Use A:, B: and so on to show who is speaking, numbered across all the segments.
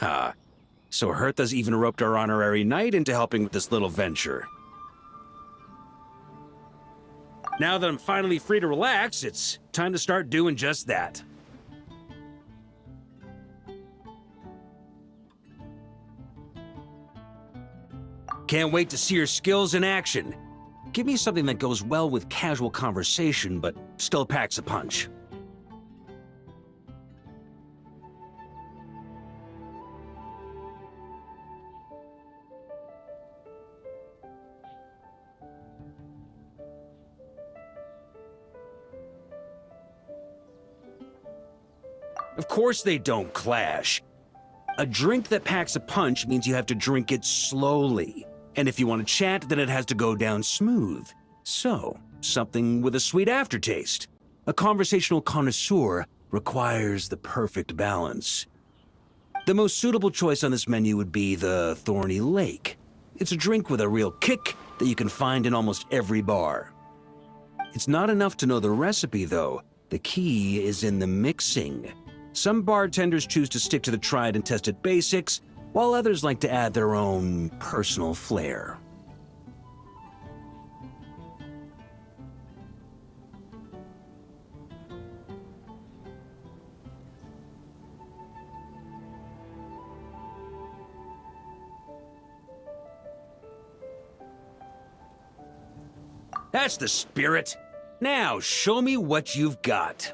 A: Ha. So Hertha's even roped our honorary knight into helping with this little venture. Now that I'm finally free to relax, it's time to start doing just that. Can't wait to see your skills in action. Give me something that goes well with casual conversation, but still packs a punch. Of course they don't clash. A drink that packs a punch means you have to drink it slowly. And if you want to chat, then it has to go down smooth. So, something with a sweet aftertaste. A conversational connoisseur requires the perfect balance. The most suitable choice on this menu would be the Thorny Lake. It's a drink with a real kick that you can find in almost every bar. It's not enough to know the recipe, though. The key is in the mixing. Some bartenders choose to stick to the tried and tested basics, while others like to add their own personal flair. That's the spirit. Now, show me what you've got.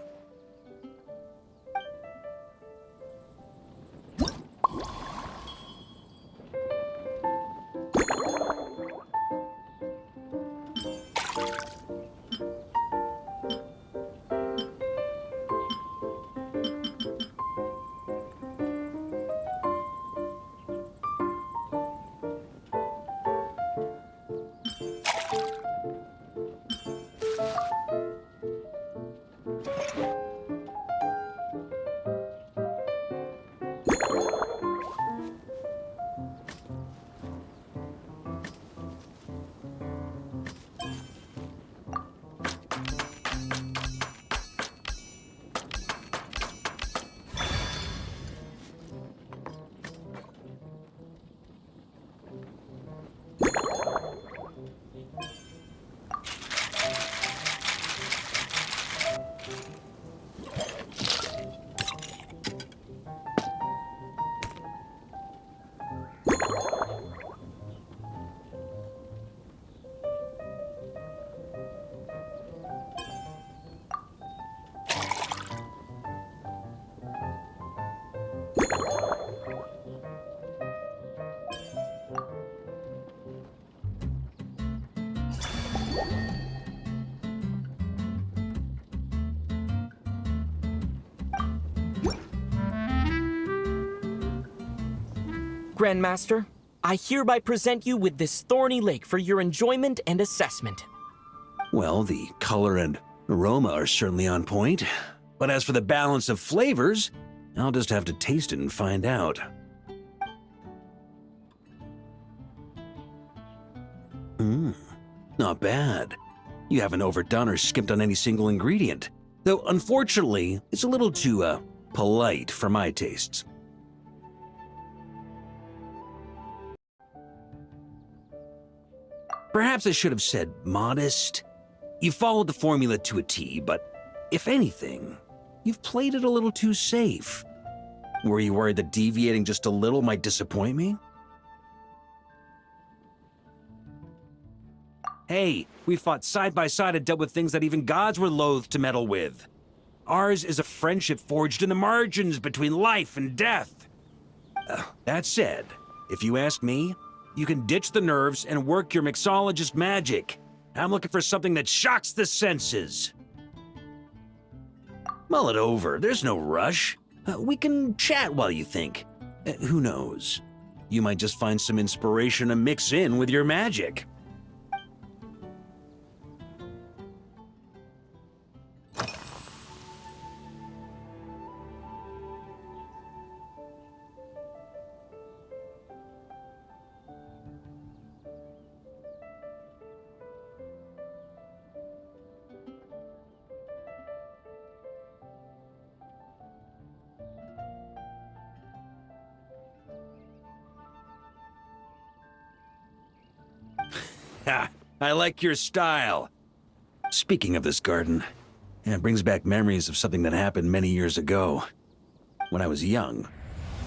B: Grandmaster, I hereby present you with this Thorny Lake for your enjoyment and assessment.
A: Well, the color and aroma are certainly on point. But as for the balance of flavors, I'll just have to taste it and find out. Not bad. You haven't overdone or skimped on any single ingredient. Though, unfortunately, it's a little too, polite for my tastes. Perhaps I should have said modest. You followed the formula to a T, but if anything, you've played it a little too safe. Were you worried that deviating just a little might disappoint me? Hey, we fought side by side and dealt with things that even gods were loath to meddle with. Ours is a friendship forged in the margins between life and death. That said, if you ask me, you can ditch the nerves and work your mixologist magic. I'm looking for something that shocks the senses. Mull it over, there's no rush. We can chat while you think. Who knows? You might just find some inspiration to mix in with your magic. Ha! I like your style. Speaking of this garden, it brings back memories of something that happened many years ago. When I was young,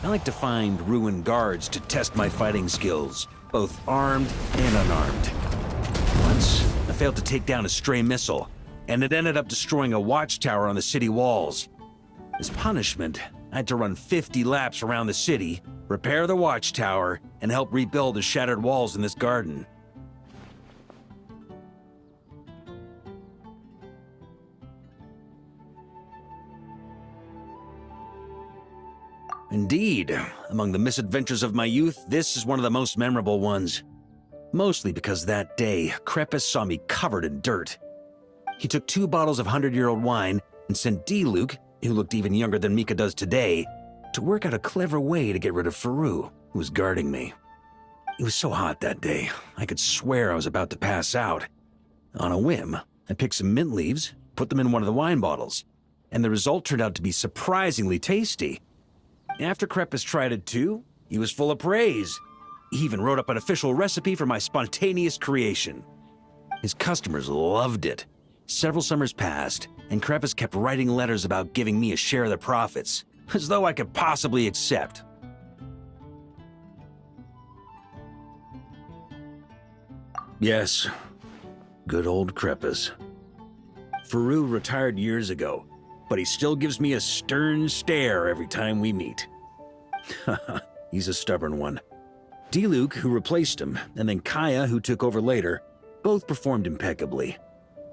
A: I liked to find ruined guards to test my fighting skills, both armed and unarmed. Once, I failed to take down a stray missile, and it ended up destroying a watchtower on the city walls. As punishment, I had to run 50 laps around the city, repair the watchtower, and help rebuild the shattered walls in this garden. Indeed, among the misadventures of my youth, this is one of the most memorable ones. Mostly because that day, Krepus saw me covered in dirt. He took 2 bottles of 100-year-old wine and sent D-Luke, who looked even younger than Mika does today, to work out a clever way to get rid of Faru, who was guarding me. It was so hot that day, I could swear I was about to pass out. On a whim, I picked some mint leaves, put them in one of the wine bottles, and the result turned out to be surprisingly tasty. After Krepus tried it too, he was full of praise. He even wrote up an official recipe for my spontaneous creation. His customers loved it. Several summers passed, and Krepus kept writing letters about giving me a share of the profits, as though I could possibly accept. Yes, good old Krepus. Faru retired years ago, but he still gives me a stern stare every time we meet. He's a stubborn one. D-Luke, who replaced him, and then Kaya, who took over later, both performed impeccably.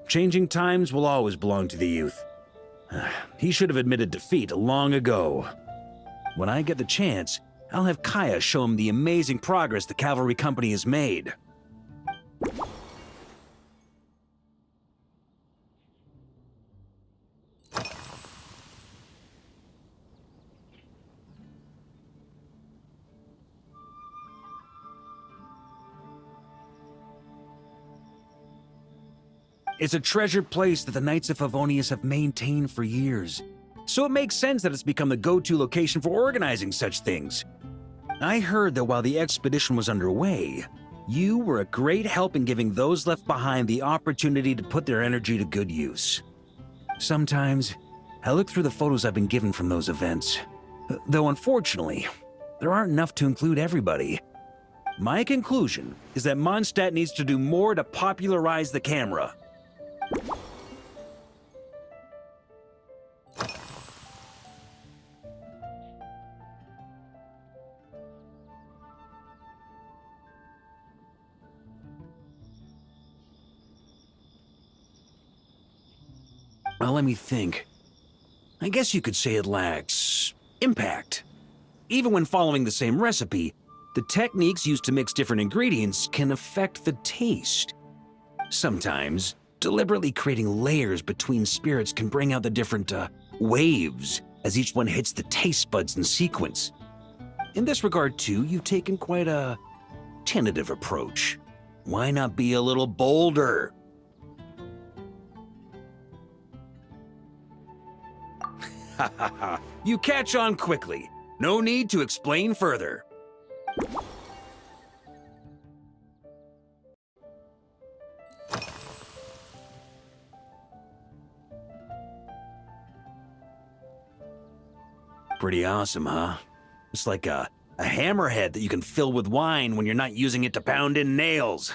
A: Changing times will always belong to the youth. He should have admitted defeat long ago. When I get the chance, I'll have Kaya show him the amazing progress the cavalry company has made. It's a treasured place that the Knights of Favonius have maintained for years, so it makes sense that it's become the go-to location for organizing such things. I heard that while the expedition was underway, you were a great help in giving those left behind the opportunity to put their energy to good use. Sometimes, I look through the photos I've been given from those events, though unfortunately, there aren't enough to include everybody. My conclusion is that Mondstadt needs to do more to popularize the camera. Well, let me think. I guess you could say it lacks impact. Even when following the same recipe, the techniques used to mix different ingredients can affect the taste. Sometimes, deliberately creating layers between spirits can bring out the different waves as each one hits the taste buds in sequence. In this regard, too, you've taken quite a tentative approach. Why not be a little bolder? Ha ha ha, you catch on quickly. No need to explain further. Pretty awesome, huh? It's like a hammerhead that you can fill with wine when you're not using it to pound in nails.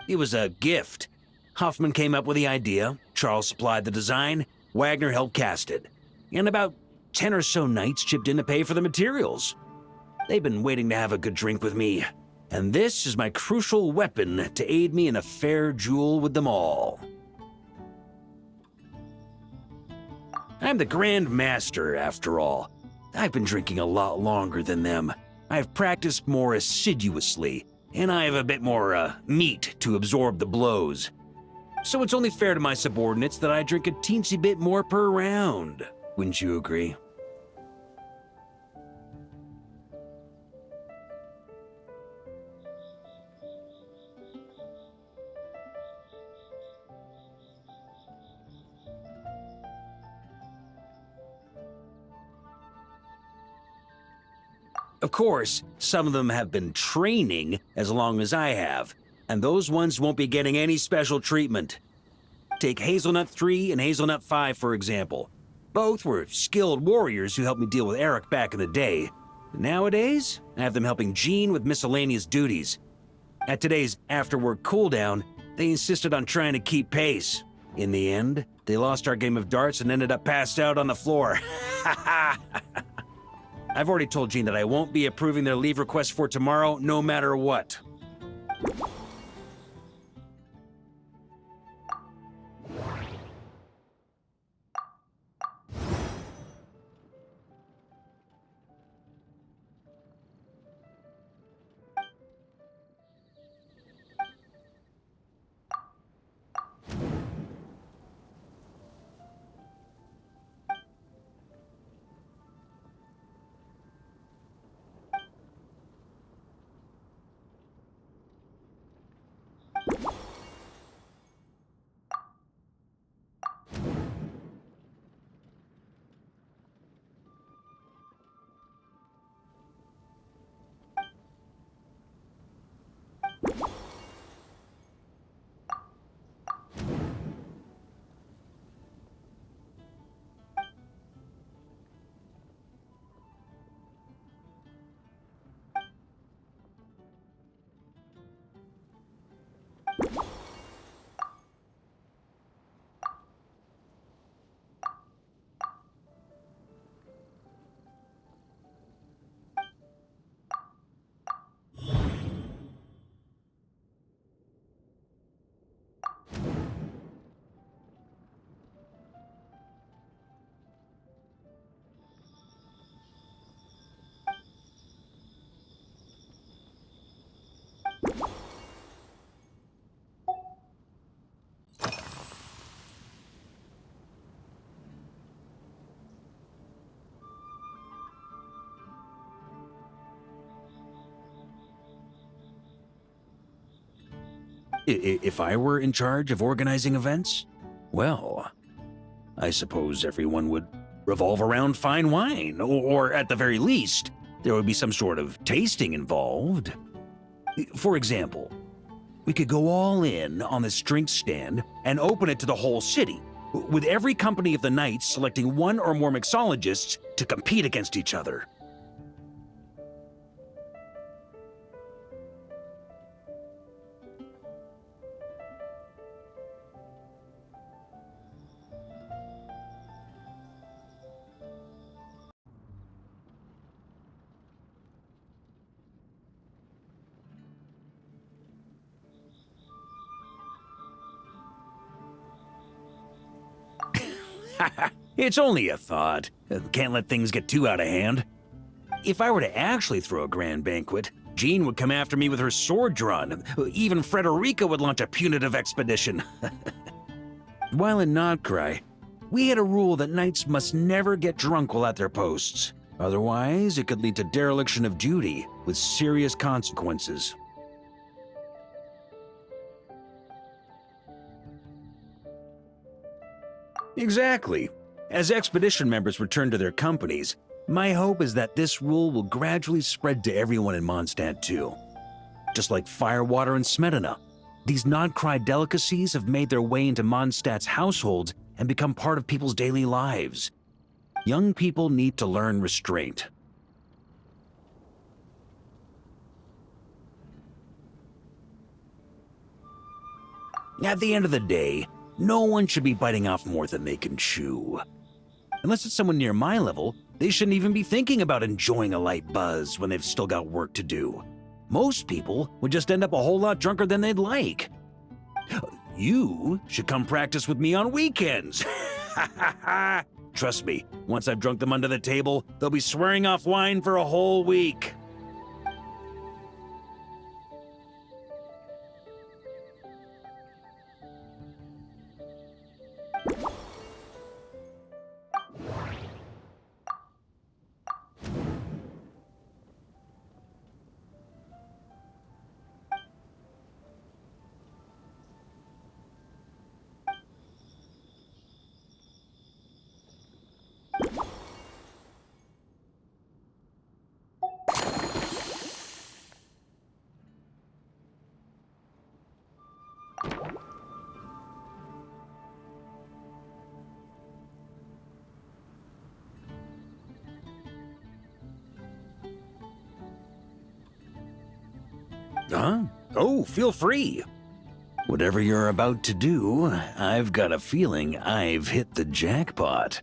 A: It was a gift. Hoffman came up with the idea, Charles supplied the design, Wagner helped cast it. And about 10 or so knights chipped in to pay for the materials. They've been waiting to have a good drink with me, and this is my crucial weapon to aid me in a fair duel with them all. I'm the Grand Master, after all. I've been drinking a lot longer than them. I've practiced more assiduously, and I have a bit more, meat to absorb the blows. So it's only fair to my subordinates that I drink a teensy bit more per round. Wouldn't you agree? Of course, some of them have been training as long as I have, And those ones won't be getting any special treatment. Take Hazelnut 3 and Hazelnut 5, for example. Both were skilled warriors who helped me deal with Eric back in the day. Nowadays, I have them helping Jean with miscellaneous duties. At today's after-work cooldown, they insisted on trying to keep pace. In the end, they lost our game of darts and ended up passed out on the floor. I've already told Jean that I won't be approving their leave request for tomorrow, no matter what. If I were in charge of organizing events, well, I suppose everyone would revolve around fine wine, or at the very least, there would be some sort of tasting involved. For example, we could go all in on this drink stand and open it to the whole city, with every company of the night selecting one or more mixologists to compete against each other. It's only a thought. Can't let things get too out of hand. If I were to actually throw a grand banquet, Jean would come after me with her sword drawn. Even Frederica would launch a punitive expedition. While in Nodcry, we had a rule that knights must never get drunk while at their posts. Otherwise, it could lead to dereliction of duty with serious consequences. Exactly. As expedition members return to their companies, my hope is that this rule will gradually spread to everyone in Mondstadt too. Just like firewater and Smedina, these Nodcry delicacies have made their way into Mondstadt's households and become part of people's daily lives. Young people need to learn restraint. At the end of the day, no one should be biting off more than they can chew. Unless it's someone near my level, they shouldn't even be thinking about enjoying a light buzz when they've still got work to do. Most people would just end up a whole lot drunker than they'd like. You should come practice with me on weekends. Trust me, once I've drunk them under the table, they'll be swearing off wine for a whole week. Huh? Oh, feel free. Whatever you're about to do, I've got a feeling I've hit the jackpot.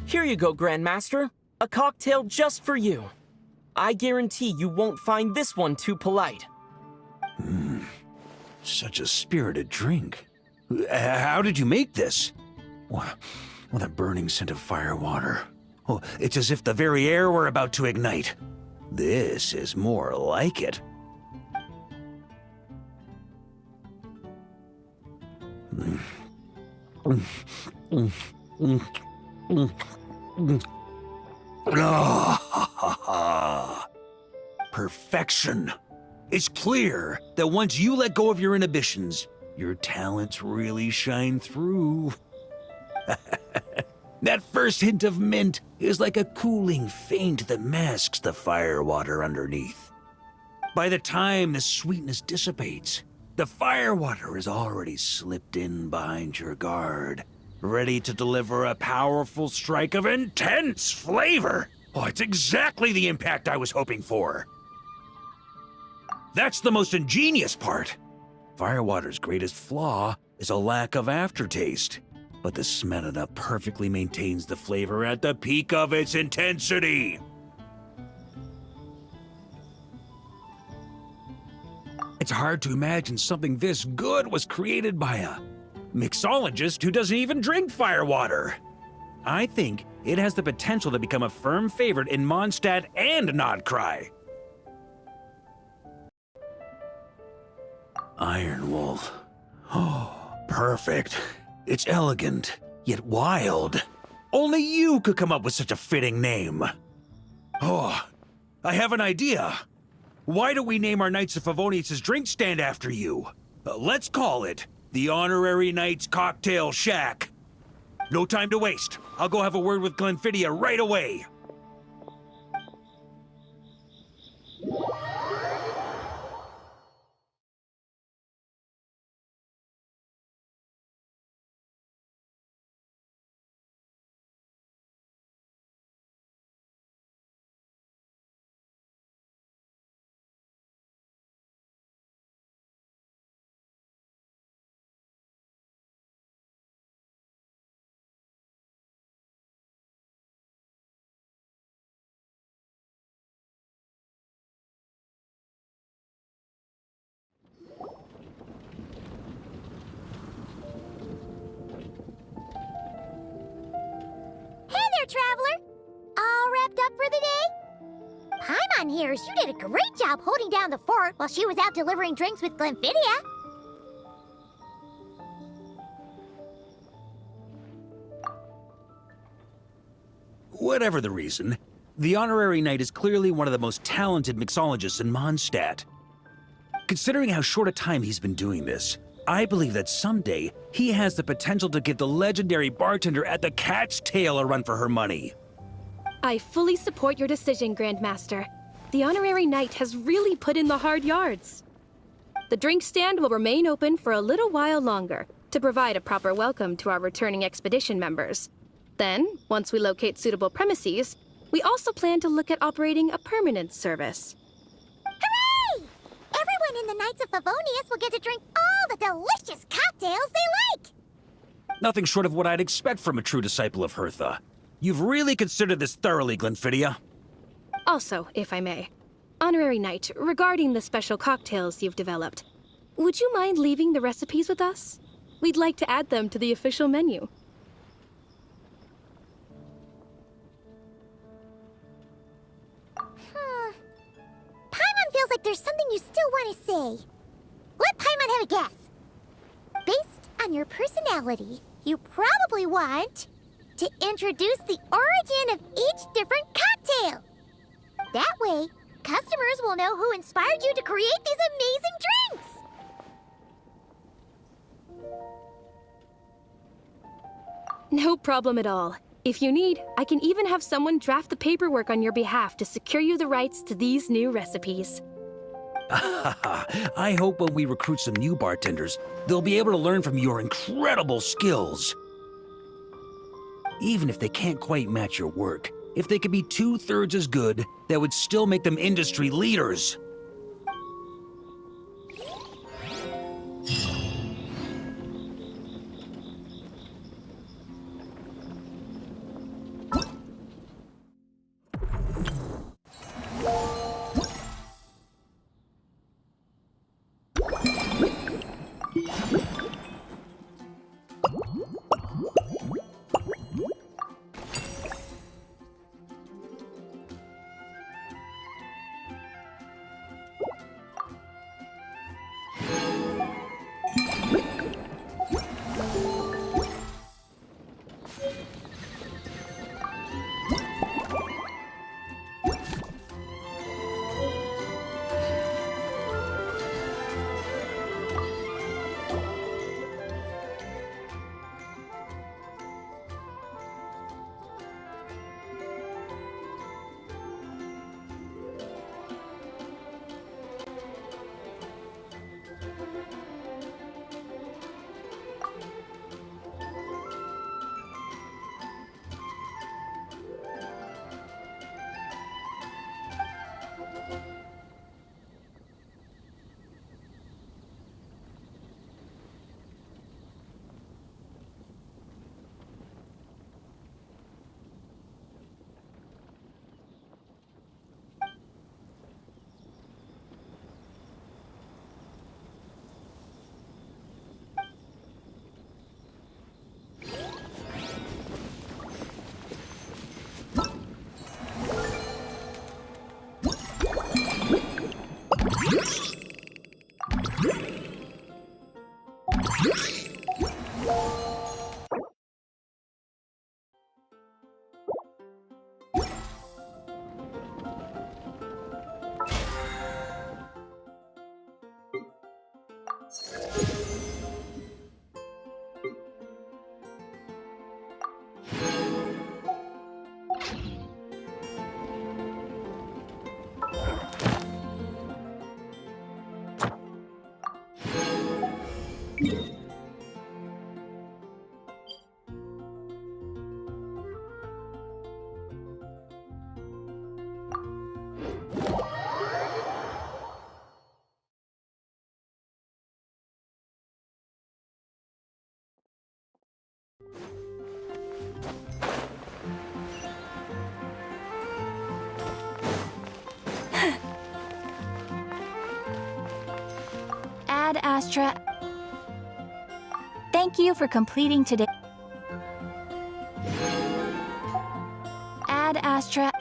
B: Here you go, Grandmaster. A cocktail just for you. I guarantee you won't find this one too polite.
A: Such a spirited drink. How did you make this? What a burning scent of firewater. Oh, it's as if the very air were about to ignite. This is more like it. Perfection. It's clear that once you let go of your inhibitions, your talents really shine through. That first hint of mint is like a cooling feint that masks the firewater underneath. By the time the sweetness dissipates, the firewater is already slipped in behind your guard, ready to deliver a powerful strike of intense flavor. Oh, it's exactly the impact I was hoping for. That's the most ingenious part. Firewater's greatest flaw is a lack of aftertaste, but the Smetana perfectly maintains the flavor at the peak of its intensity. It's hard to imagine something this good was created by a mixologist who doesn't even drink firewater. I think it has the potential to become a firm favorite in Mondstadt and Nodcry. Iron Wolf. Oh, perfect. It's elegant, yet wild. Only you could come up with such a fitting name. Oh, I have an idea. Why don't we name our Knights of Favonius' drink stand after you? Let's call it the Honorary Knights Cocktail Shack. No time to waste. I'll go have a word with Glenfiddia right away.
C: Traveler. All wrapped up for the day? Paimon hears you did a great job holding down the fort while she was out delivering drinks with Glenfiddia.
A: Whatever the reason, the Honorary Knight is clearly one of the most talented mixologists in Mondstadt. Considering how short a time he's been doing this, I believe that someday he has the potential to give the legendary bartender at the Cat's Tail a run for her money.
D: I fully support your decision, Grandmaster. The Honorary Knight has really put in the hard yards. The drink stand will remain open for a little while longer to provide a proper welcome to our returning expedition members. Then, once we locate suitable premises, we also plan to look at operating a permanent service.
C: Hooray! Everyone in the Knights of Favonius will get to drink all the delicious cocktails they like!
A: Nothing short of what I'd expect from a true disciple of Hertha. You've really considered this thoroughly, Glenfiddia.
D: Also, if I may, Honorary Knight, regarding the special cocktails you've developed, would you mind leaving the recipes with us? We'd like to add them to the official menu.
C: Paimon feels like there's something you still want to say. Let Paimon have a guess. Based on your personality, you probably want to introduce the origin of each different cocktail. That way, customers will know who inspired you to create these amazing drinks.
D: No problem at all. If you need, I can even have someone draft the paperwork on your behalf to secure you the rights to these new recipes.
A: I hope when we recruit some new bartenders, they'll be able to learn from your incredible skills. Even if they can't quite match your work, if they could be 2/3 as good, that would still make them industry leaders.
E: Ad Astra. Thank you for completing today. Ad Astra.